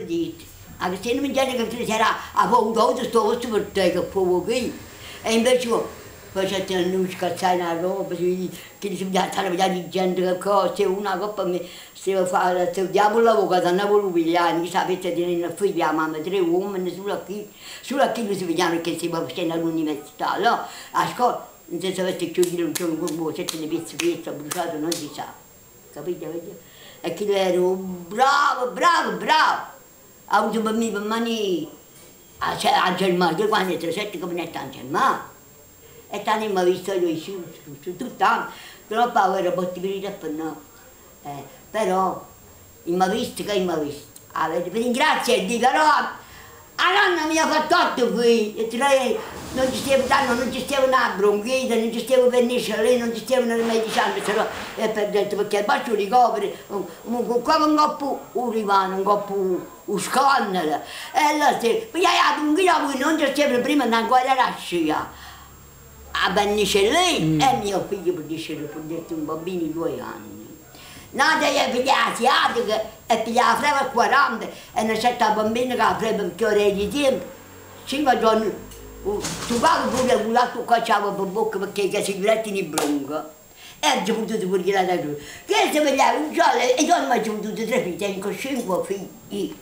per dire. Anche se non mi dice che tu sarà a poco sto posto per te che fuoco qui. E invece poi c'è non scazzare una roba, che si stava vedendo di gente che cosa, una coppa mi si fa, studiamo il lavoro da Napoli, che sapete di non figlia, mamma, 3 uomini, solo qui si vedono che si va facendo all'università, no? A scuola, non si sapesse chiudere un giorno con voi, 7 pezzi di pezzo bruciato, non si sa, capite? E che ero bravo, bravo, bravo, ha avuto per me, per mani, a Germania, che quando è 7 cabinette a Germania. E tanto mi ha visto io su tutto, però poi era possibilità per no. Però, mi ha visto che mi ha visto. Vi ringrazio e dico, però, la nonna mi ha fatto 8 qui, e non ci stava dando, non ci stava una bronchite, non ci stava vernice, lei non ci stava una medicina, e per detto, perché basta ricoveri, come un coppo un rivano, un coppo un scannere. E allora, perché la bronchite non ci stava prima, non ancora la scia. A Bannicelli e mio figlio per detto un bambino di 2 anni. Nata è figlio asiatico e pigliava freva a 40 e una certa bambina che ha freva perché ora di tempo. 5 giorni, tu pago pure un lato qua c'aveva per bocca perché si diretti in bronca. E ha potuto pure tirare da giù. Che se vegliava un giorno e io non mi ho potuto 3 figli, tengo 5 figli.